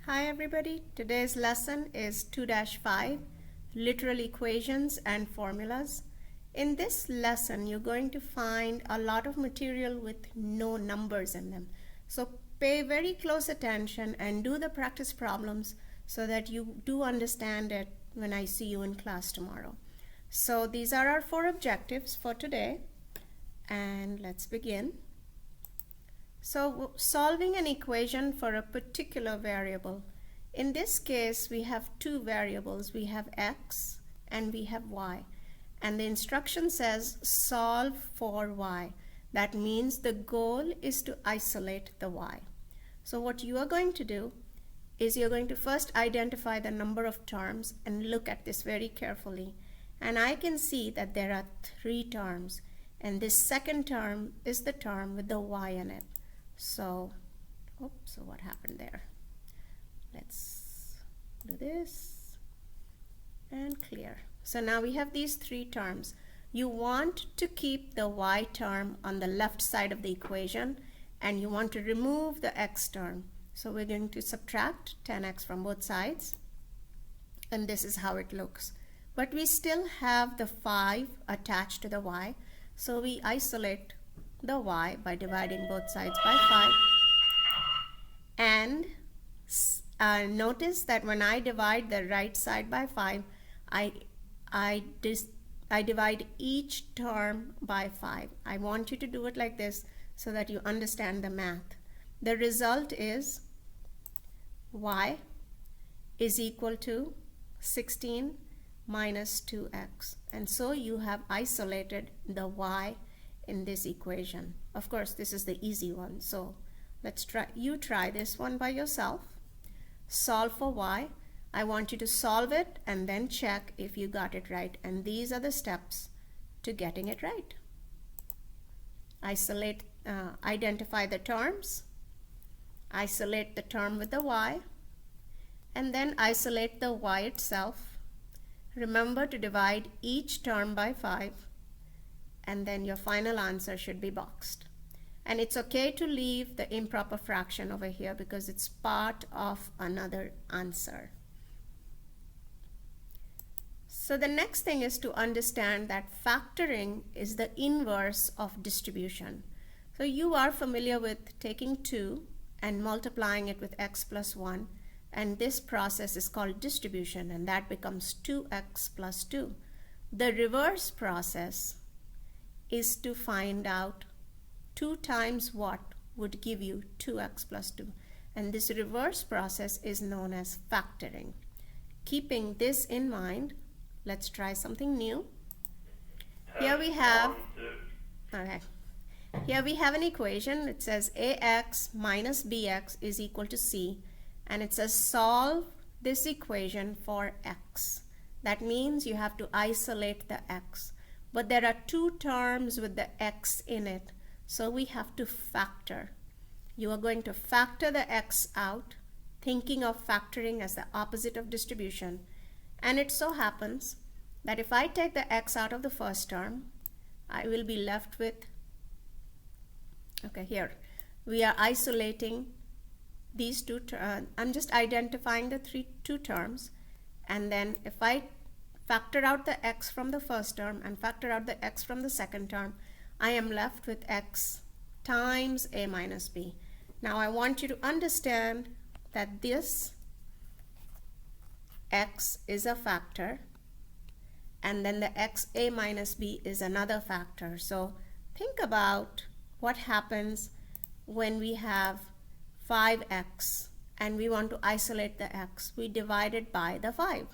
Hi everybody, today's lesson is 2-5, literal equations and formulas. In this lesson, you're going to find a lot of material with no numbers in them. So pay very close attention and do the practice problems so that you do understand it when I see you in class tomorrow. So these are our 4 objectives for today, and let's begin. So solving an equation for a particular variable. In this case, we have 2 variables. We have x and we have y. And the instruction says solve for y. That means the goal is to isolate the y. So what you are going to do is you're going to first identify the number of terms and look at this very carefully. And I can see that there are 3 terms. And this second term is the term with the y in it. So what happened there? Let's do this and clear. So now we have these 3 terms. You want to keep the y term on the left side of the equation, and you want to remove the x term. So we're going to subtract 10x from both sides, and this is how it looks. But we still have the 5 attached to the y, so we isolate the y by dividing both sides by 5. And notice that when I divide the right side by 5, I divide each term by 5. I want you to do it like this so that you understand the math. The result is y is equal to 16 minus 2x. And so you have isolated the y in this equation. Of course, this is the easy one, so let's try this one by yourself. Solve for y. I want you to solve it and then check if you got it right, and these are the steps to getting it right. Identify the terms, isolate the term with the y, and then isolate the y itself. Remember to divide each term by 5, and then your final answer should be boxed. And it's okay to leave the improper fraction over here because it's part of another answer. So the next thing is to understand that factoring is the inverse of distribution. So you are familiar with taking 2 and multiplying it with x plus 1, and this process is called distribution, and that becomes 2x plus 2. The reverse process is to find out 2 times what would give you 2x plus 2. And this reverse process is known as factoring. Keeping this in mind, let's try something new. Here we have an equation. It says ax minus bx is equal to c, and it says solve this equation for x. That means you have to isolate the x. But there are 2 terms with the x in it, so we have to factor. You are going to factor the x out, thinking of factoring as the opposite of distribution. And it so happens that if I take the x out of the first term, I will be left with, here we are isolating these 2 terms. I'm just identifying the 2 terms, and then if I factor out the x from the first term and factor out the x from the second term, I am left with x times a minus b. Now I want you to understand that this x is a factor, and then the x a minus b is another factor. So think about what happens when we have 5x and we want to isolate the x. We divide it by the 5.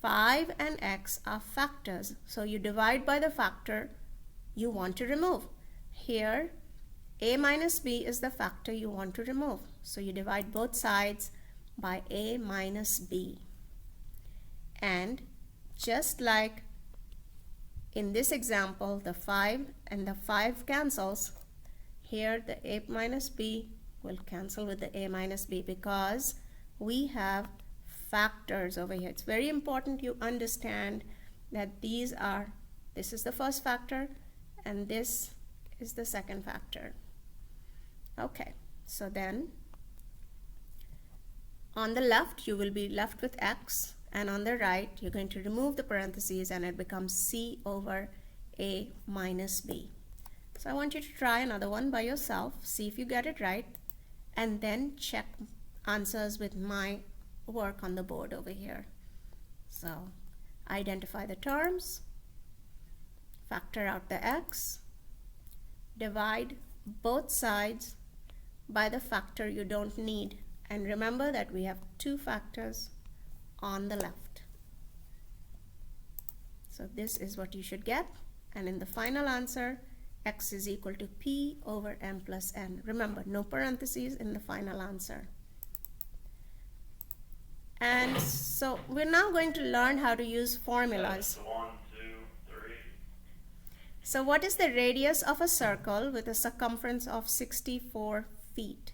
5 and x are factors, so you divide by the factor you want to remove. Here, a minus b is the factor you want to remove, so you divide both sides by a minus b. And just like in this example, the 5 and the 5 cancels, here the a minus b will cancel with the a minus b because we have factors over here. It's very important you understand that this is the first factor and this is the second factor. Okay, so then On the left, you will be left with x, and on the right, you're going to remove the parentheses and it becomes c over a minus b. So I want you to try another one by yourself, see if you get it right, and then check answers with my work on the board over here. So identify the terms, factor out the x, divide both sides by the factor you don't need, and remember that we have two factors on the left. So this is what you should get, and in the final answer, x is equal to p over m plus n. Remember, no parentheses in the final answer. And so we're now going to learn how to use formulas. 1, 2, 3. So what is the radius of a circle with a circumference of 64 feet?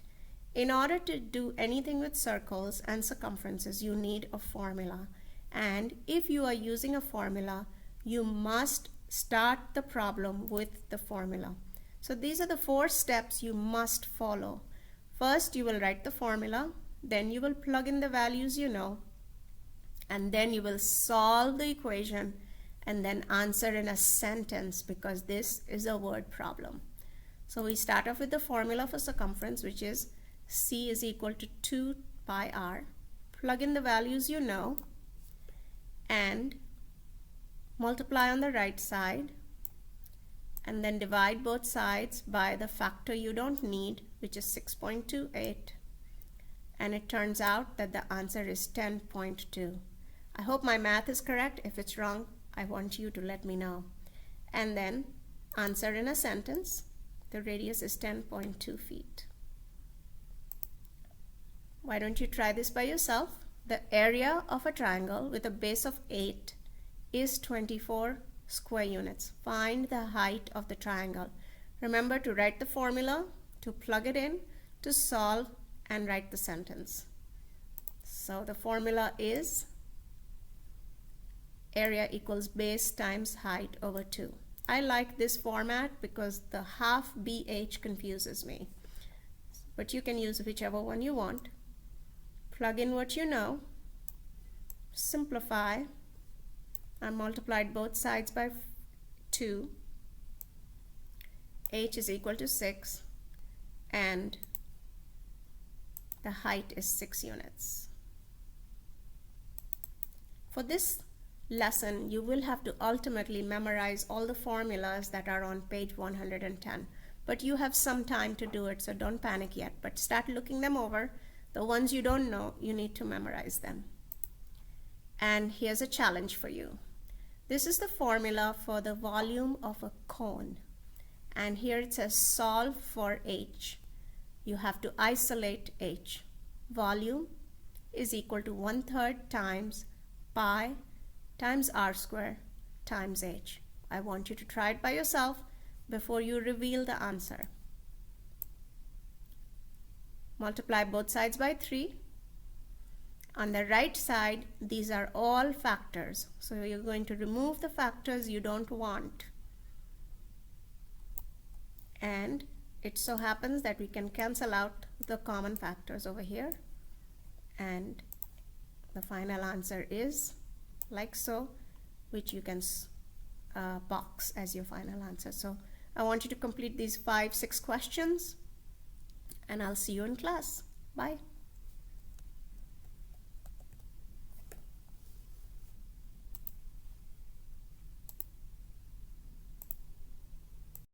In order to do anything with circles and circumferences, you need a formula. And if you are using a formula, you must start the problem with the formula. So these are the 4 steps you must follow. First, you will write the formula, then you will plug in the values you know, and then you will solve the equation and then answer in a sentence, because this is a word problem. So we start off with the formula for circumference, which is c is equal to 2 pi r. Plug in the values you know and multiply on the right side, and then divide both sides by the factor you don't need, which is 6.28, and it turns out that the answer is 10.2. I hope my math is correct. If it's wrong, I want you to let me know. And then answer in a sentence. The radius is 10.2 feet. Why don't you try this by yourself? The area of a triangle with a base of 8 is 24 square units. Find the height of the triangle. Remember to write the formula, to plug it in, to solve, and write the sentence. So the formula is area equals base times height over 2. I like this format because the half BH confuses me. But you can use whichever one you want. Plug in what you know, simplify. I multiplied both sides by 2. H is equal to 6, and the height is 6 units. For this lesson, you will have to ultimately memorize all the formulas that are on page 110. But you have some time to do it, so don't panic yet. But start looking them over. The ones you don't know, you need to memorize them. And here's a challenge for you. This is the formula for the volume of a cone. And here it says solve for H. You have to isolate H. Volume is equal to 1/3 times pi times r square times H. I want you to try it by yourself before you reveal the answer. Multiply both sides by 3. On the right side, these are all factors. So you're going to remove the factors you don't want. And it so happens that we can cancel out the common factors over here. And the final answer is like so, which you can box as your final answer. So I want you to complete these 5-6 questions, and I'll see you in class. Bye.